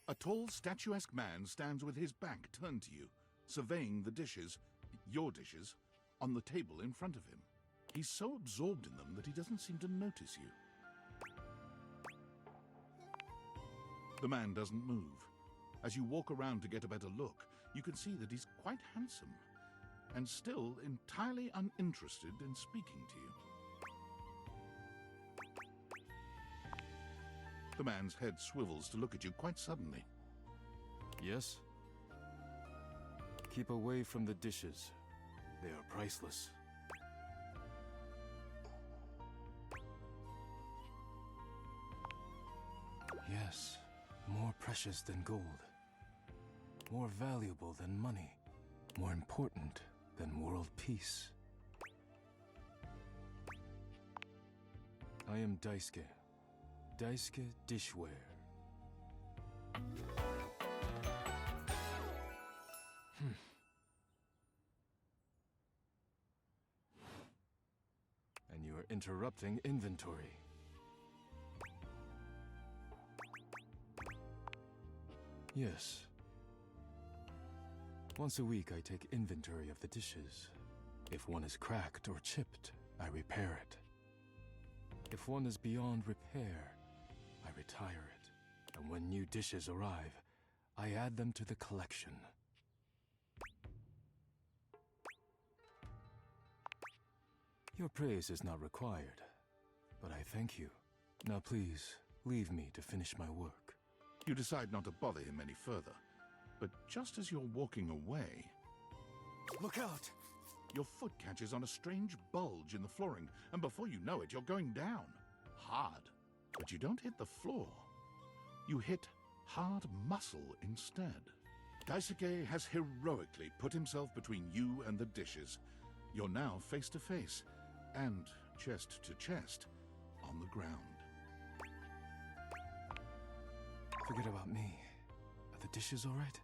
A tall, statuesque man stands with his back turned to you, surveying the dishes, your dishes, on the table in front of him. He's so absorbed in them that he doesn't seem to notice you. The man doesn't move. As you walk around to get a better look, you can see that he's quite handsome, and still entirely uninterested in speaking to you. The man's head swivels to look at you quite suddenly. Yes? Keep away from the dishes. They are priceless. Yes, more precious than gold. More valuable than money. More important than world peace. I am Daisuke. Daisuke Dishware. And you are interrupting inventory. Yes. Once a week I take inventory of the dishes. If one is cracked or chipped, I repair it. If one is beyond repair, I retire it. And when new dishes arrive, I add them to the collection. Your praise is not required, but I thank you. Now please, leave me to finish my work. You decide not to bother him any further, but just as you're walking away... Look out! Your foot catches on a strange bulge in the flooring, and before you know it, you're going down. Hard. But you don't hit the floor. You hit hard muscle instead. Daisuke has heroically put himself between you and the dishes. You're now face to face, and chest to chest, on the ground. Forget about me. Are the dishes all right?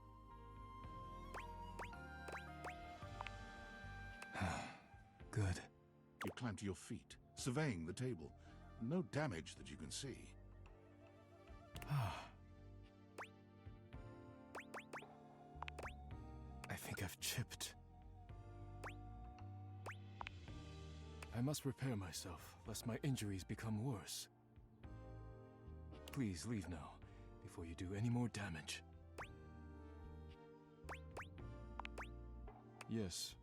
Good. You climb to your feet, surveying the table. No damage that you can see. I think I've chipped. I must repair myself, lest my injuries become worse. Please leave now, before you do any more damage. Yes,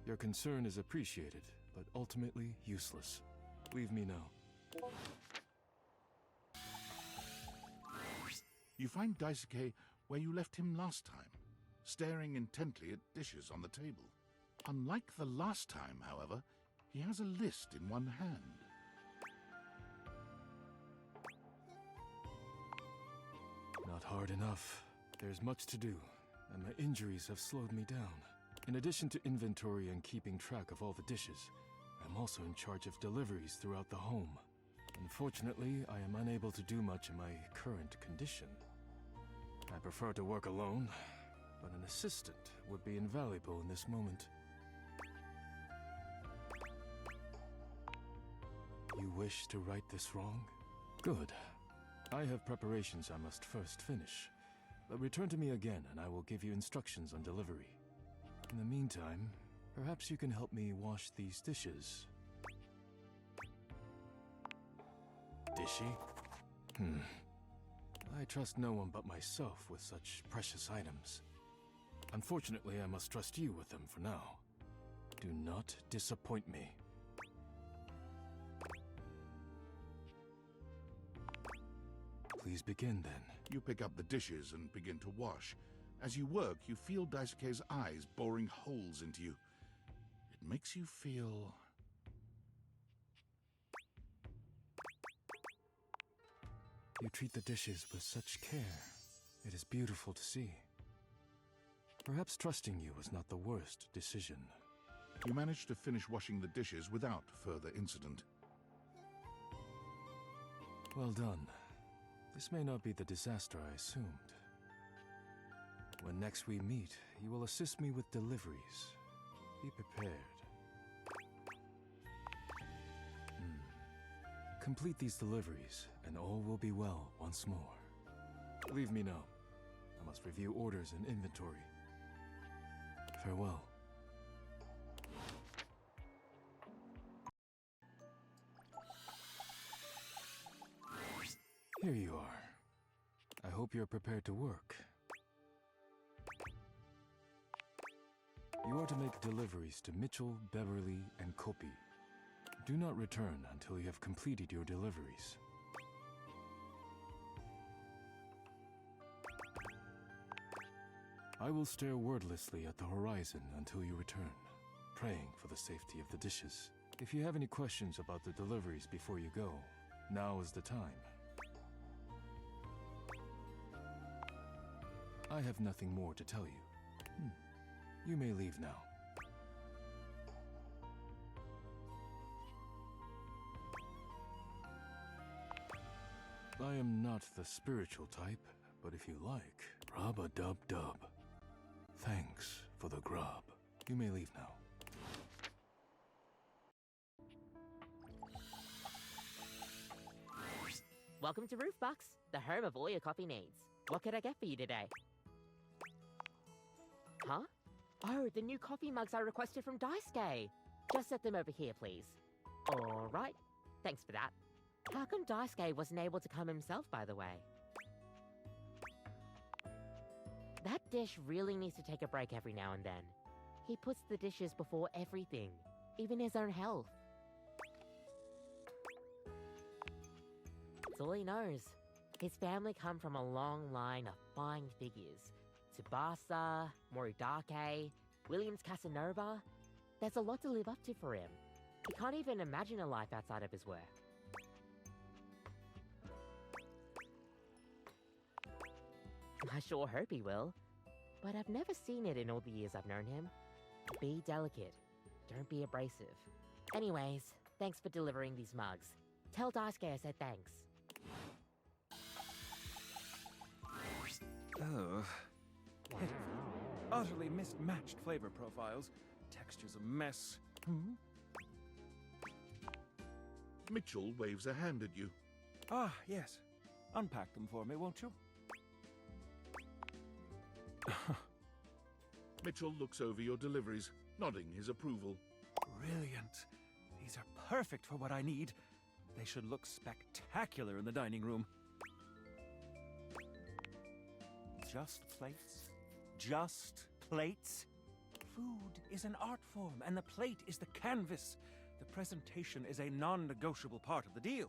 your concern is appreciated, but ultimately useless. Leave me now. You find Daisuke where you left him last time, staring intently at dishes on the table. Unlike the last time, however, he has a list in one hand. Not hard enough. There's much to do, and my injuries have slowed me down. In addition to inventory and keeping track of all the dishes, I'm also in charge of deliveries throughout the home. Unfortunately, I am unable to do much in my current condition. I prefer to work alone, but an assistant would be invaluable in this moment. You wish to right this wrong? Good. I have preparations I must first finish, but return to me again and I will give you instructions on delivery. In the meantime, perhaps you can help me wash these dishes. Dishy? I trust no one but myself with such precious items. Unfortunately, I must trust you with them for now. Do not disappoint me. Please begin then. You pick up the dishes and begin to wash. As you work, you feel Daisuke's eyes boring holes into you. It makes you feel... You treat the dishes with such care. It is beautiful to see. Perhaps trusting you was not the worst decision. You manage to finish washing the dishes without further incident. Well done. This may not be the disaster I assumed. When next we meet, you will assist me with deliveries. Be prepared. Complete these deliveries, and all will be well once more. Leave me now. must review orders and inventory. Farewell. Here you are. I hope you're prepared to work. You are to make deliveries to Mitchell, Beverly, and Kopi. Do not return until you have completed your deliveries. I will stare wordlessly at the horizon until you return, praying for the safety of the dishes. If you have any questions about the deliveries before you go, now is the time. I have nothing more to tell you. You may leave now. I am not the spiritual type, but if you like, rub-a-dub-dub. Thanks for the grub. You may leave now. Welcome to Roofbox, the home of all your coffee needs. What could I get for you today? Huh? Oh, the new coffee mugs I requested from Daisuke. Just set them over here, please. Alright, thanks for that. How come Daisuke wasn't able to come himself, by the way? That dish really needs to take a break every now and then. He puts the dishes before everything, even his own health. That's all he knows. His family come from a long line of fine figures. Tsubasa, Moridake, Williams Casanova. There's a lot to live up to for him. He can't even imagine a life outside of his work. I sure hope he will, but I've never seen it in all the years I've known him. Be delicate. Don't be abrasive. Anyways, thanks for delivering these mugs. Tell Daisuke I said thanks. Oh. Pitiful. Utterly mismatched flavor profiles. Texture's a mess. Mitchell waves a hand at you. Ah, yes. Unpack them for me, won't you? Mitchell looks over your deliveries, nodding his approval. Brilliant. These are perfect for what I need. They should look spectacular in the dining room. Just plates? Just plates? Food is an art form, and the plate is the canvas. The presentation is a non-negotiable part of the deal.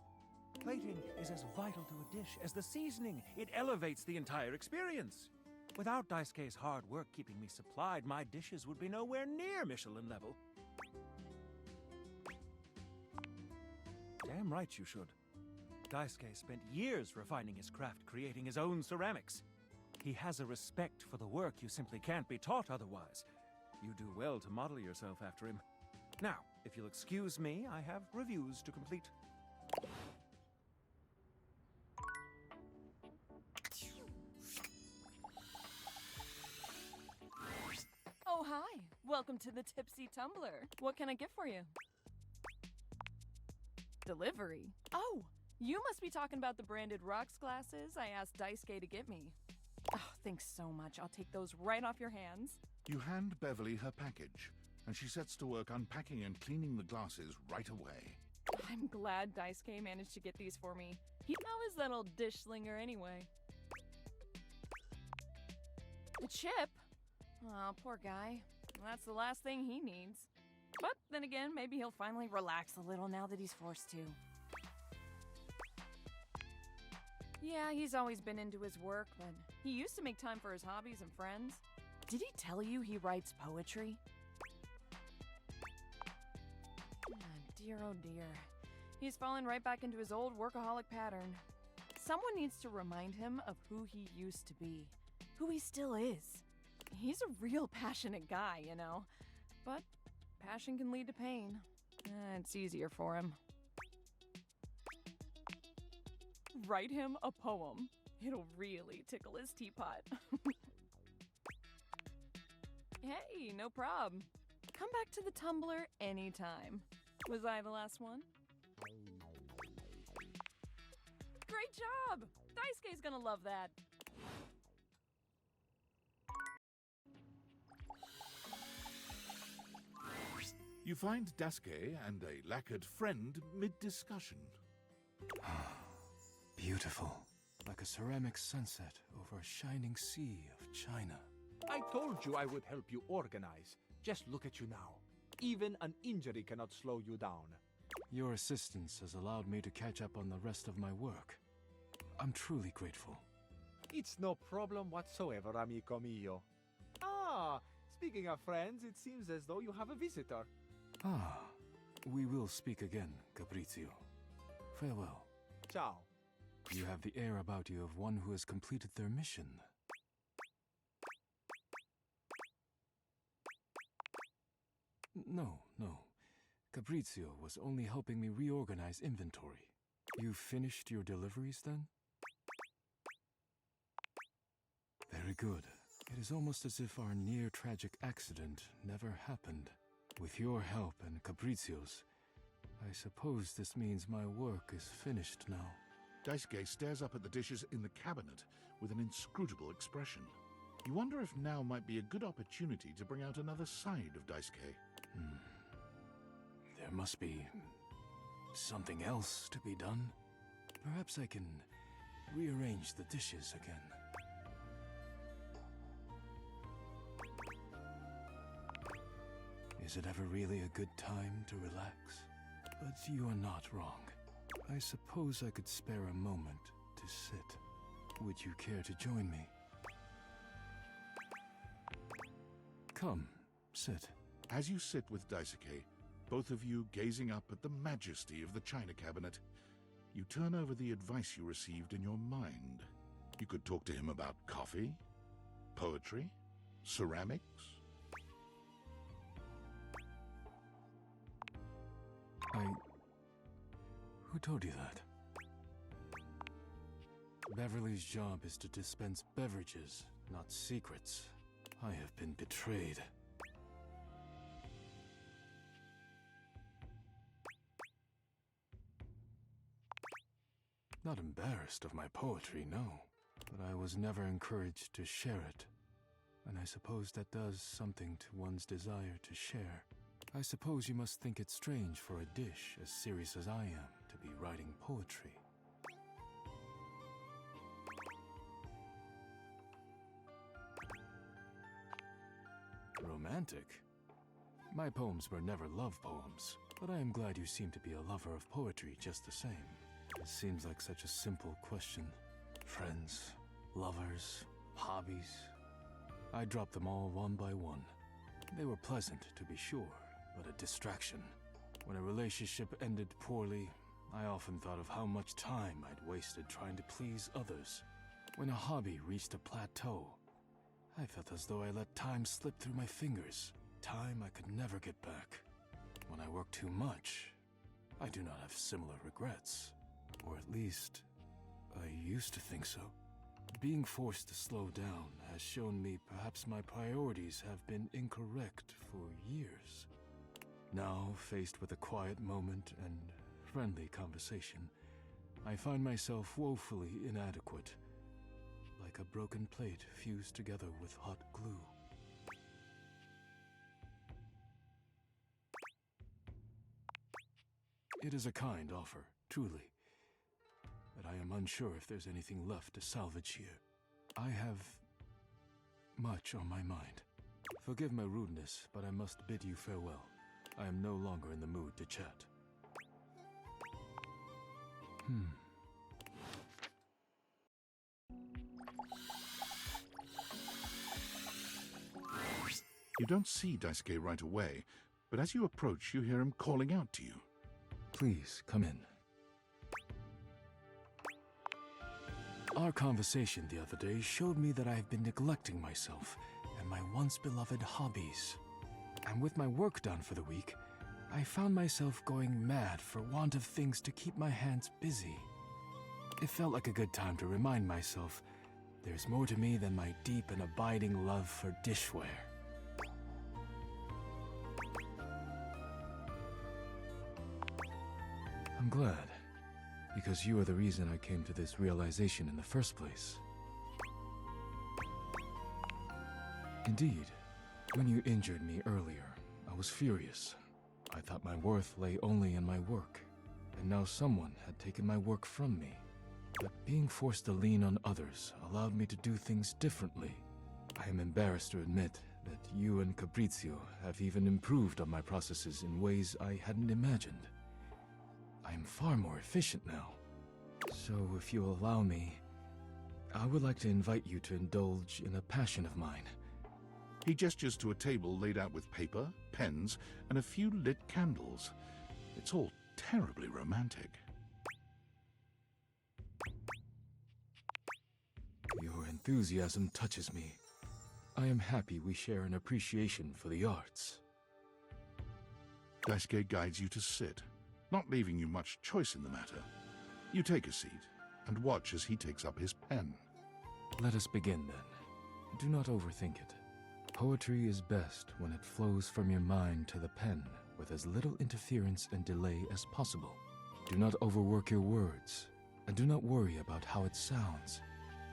Plating is as vital to a dish as the seasoning. It elevates the entire experience. Without Daisuke's hard work keeping me supplied, my dishes would be nowhere near Michelin level. Damn right you should. Daisuke spent years refining his craft, creating his own ceramics. He has a respect for the work you simply can't be taught otherwise. You do well to model yourself after him. Now, if you'll excuse me, I have reviews to complete. Oh, hi. Welcome to the Tipsy Tumbler. What can I get for you? Delivery? Oh, you must be talking about the branded rocks glasses I asked Daisuke to get me. Oh, thanks so much. I'll take those right off your hands. You hand Beverly her package, and she sets to work unpacking and cleaning the glasses right away. I'm glad Daisuke managed to get these for me. How is that old dish slinger anyway? The chip? Oh, poor guy. That's the last thing he needs. But then again, maybe he'll finally relax a little now that he's forced to. Yeah, he's always been into his work, but he used to make time for his hobbies and friends. Did he tell you he writes poetry? Dear, oh dear. He's fallen right back into his old workaholic pattern. Someone needs to remind him of who he used to be, who he still is. He's a real passionate guy, you know. But passion can lead to pain. It's easier for him. Write him a poem. It'll really tickle his teapot. Hey, no prob. Come back to the tumbler anytime. Was I the last one? Great job! Daisuke's gonna love that. You find Daisuke and a lacquered friend mid-discussion. Beautiful. Like a ceramic sunset over a shining sea of China. I told you I would help you organize. Just look at you now. Even an injury cannot slow you down. Your assistance has allowed me to catch up on the rest of my work. I'm truly grateful. It's no problem whatsoever, amico mio. Ah, speaking of friends, it seems as though you have a visitor. Ah, we will speak again, Caprizio. Farewell. Ciao. You have the air about you of one who has completed their mission. No. Caprizio was only helping me reorganize inventory. You finished your deliveries then? Very good. It is almost as if our near-tragic accident never happened. With your help and Caprizio's, I suppose this means my work is finished now. Daisuke stares up at the dishes in the cabinet with an inscrutable expression. You wonder if now might be a good opportunity to bring out another side of Daisuke. There must be something else to be done. Perhaps I can rearrange the dishes again. Is it ever really a good time to relax? But you are not wrong. I suppose I could spare a moment to sit. Would you care to join me? Come, sit. As you sit with Daisuke, both of you gazing up at the majesty of the china cabinet, you turn over the advice you received in your mind. You could talk to him about coffee, poetry, ceramics. Who told you that? Beverly's job is to dispense beverages, not secrets. I have been betrayed. Not embarrassed of my poetry, no. But I was never encouraged to share it. And I suppose that does something to one's desire to share. I suppose you must think it strange for a dish as serious as I am to be writing poetry. Romantic? My poems were never love poems, but I am glad you seem to be a lover of poetry just the same. It seems like such a simple question. Friends, lovers, hobbies. I dropped them all one by one. They were pleasant, to be sure, but a distraction. When a relationship ended poorly, I often thought of how much time I'd wasted trying to please others. When a hobby reached a plateau, I felt as though I let time slip through my fingers, time I could never get back. When I work too much, I do not have similar regrets. Or at least, I used to think so. Being forced to slow down has shown me perhaps my priorities have been incorrect for years. Now, faced with a quiet moment and friendly conversation, I find myself woefully inadequate, like a broken plate fused together with hot glue. It is a kind offer, truly. But I am unsure if there's anything left to salvage here. I have much on my mind. Forgive my rudeness, but I must bid you farewell. I am no longer in the mood to chat. You don't see Daisuke right away, but as you approach, you hear him calling out to you. Please, come in. Our conversation the other day showed me that I have been neglecting myself and my once beloved hobbies. And with my work done for the week, I found myself going mad for want of things to keep my hands busy. It felt like a good time to remind myself there's more to me than my deep and abiding love for dishware. I'm glad, because you are the reason I came to this realization in the first place. Indeed, when you injured me earlier, I was furious. I thought my worth lay only in my work, and now someone had taken my work from me. But being forced to lean on others allowed me to do things differently. I am embarrassed to admit that you and Fabrizio have even improved on my processes in ways I hadn't imagined. I am far more efficient now. So if you allow me, I would like to invite you to indulge in a passion of mine. He gestures to a table laid out with paper, pens, and a few lit candles. It's all terribly romantic. Your enthusiasm touches me. I am happy we share an appreciation for the arts. Daisuke guides you to sit, not leaving you much choice in the matter. You take a seat and watch as he takes up his pen. Let us begin then. Do not overthink it. Poetry is best when it flows from your mind to the pen with as little interference and delay as possible. Do not overwork your words, and do not worry about how it sounds.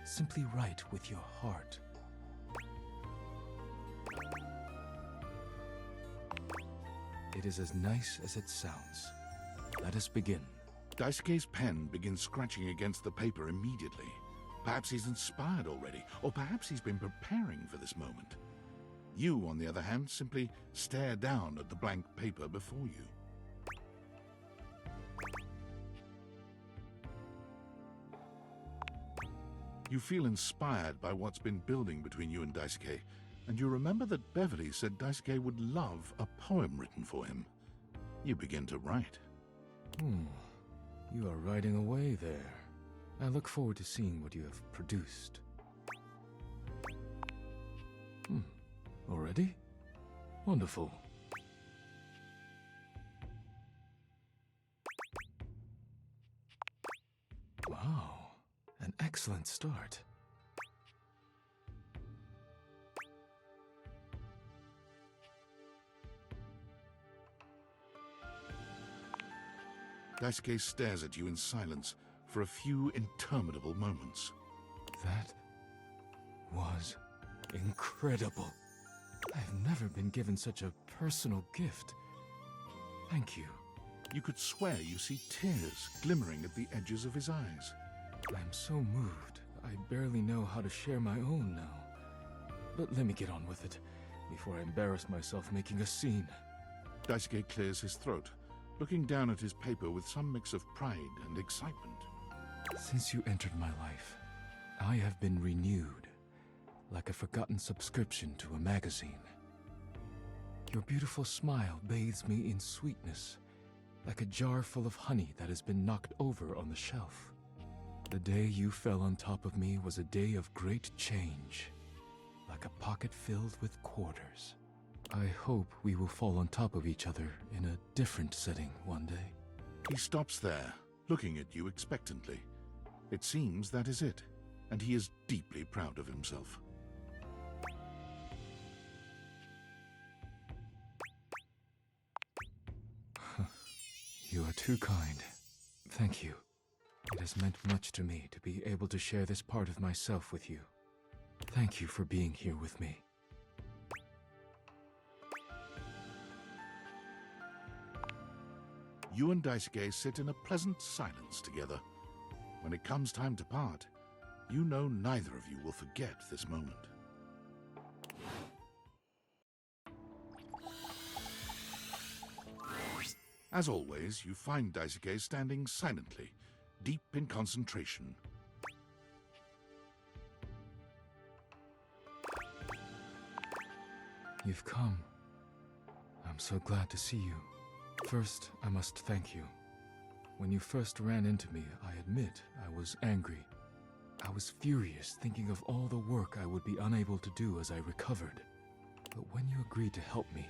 Simply write with your heart. It is as nice as it sounds. Let us begin. Daisuke's pen begins scratching against the paper immediately. Perhaps he's inspired already, or perhaps he's been preparing for this moment. You, on the other hand, simply stare down at the blank paper before you. You feel inspired by what's been building between you and Daisuke, and you remember that Beverly said Daisuke would love a poem written for him. You begin to write. You are writing away there. I look forward to seeing what you have produced. Already? Wonderful. Wow, an excellent start. Daisuke stares at you in silence for a few interminable moments. That was incredible. I've never been given such a personal gift. Thank you. You could swear you see tears glimmering at the edges of his eyes. I'm so moved, I barely know how to share my own now. But let me get on with it, before I embarrass myself making a scene. Daisuke clears his throat, looking down at his paper with some mix of pride and excitement. Since you entered my life, I have been renewed, like a forgotten subscription to a magazine. Your beautiful smile bathes me in sweetness, like a jar full of honey that has been knocked over on the shelf. The day you fell on top of me was a day of great change, like a pocket filled with quarters. I hope we will fall on top of each other in a different setting one day. He stops there, looking at you expectantly. It seems that is it, and he is deeply proud of himself. You are too kind. Thank you. It has meant much to me to be able to share this part of myself with you. Thank you for being here with me. You and Daisuke sit in a pleasant silence together. When it comes time to part, you know neither of you will forget this moment. As always, you find Daisuke standing silently, deep in concentration. You've come. I'm so glad to see you. First, I must thank you. When you first ran into me, I admit I was angry. I was furious, thinking of all the work I would be unable to do as I recovered. But when you agreed to help me,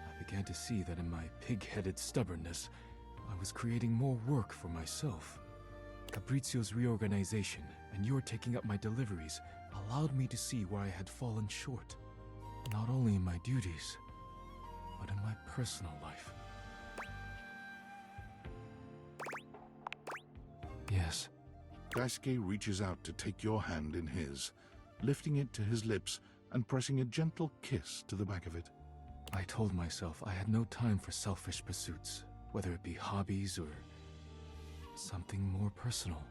I began to see that in my pig-headed stubbornness, I was creating more work for myself. Fabrizio's reorganization and your taking up my deliveries allowed me to see where I had fallen short. Not only in my duties, but in my personal life. Yes. Daisuke reaches out to take your hand in his, lifting it to his lips and pressing a gentle kiss to the back of it. I told myself I had no time for selfish pursuits, whether it be hobbies or something more personal.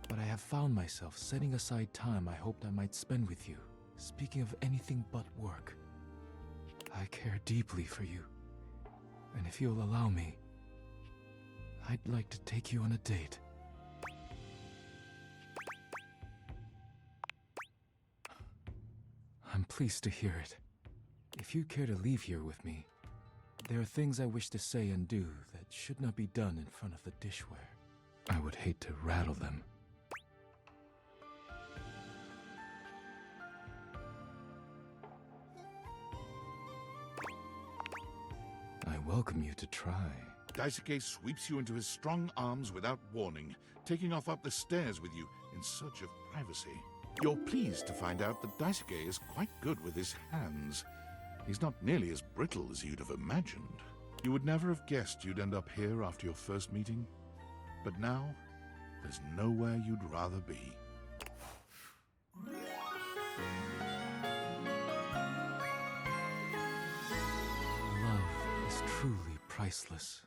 But I have found myself setting aside time I hoped I might spend with you, speaking of anything but work. I care deeply for you, and if you'll allow me, I'd like to take you on a date. I'm pleased to hear it. If you care to leave here with me, there are things I wish to say and do that should not be done in front of the dishware. I would hate to rattle them. I welcome you to try. Daisuke sweeps you into his strong arms without warning, taking off up the stairs with you in search of privacy. You're pleased to find out that Daisuke is quite good with his hands. He's not nearly as brittle as you'd have imagined. You would never have guessed you'd end up here after your first meeting. But now, there's nowhere you'd rather be. Love is truly priceless.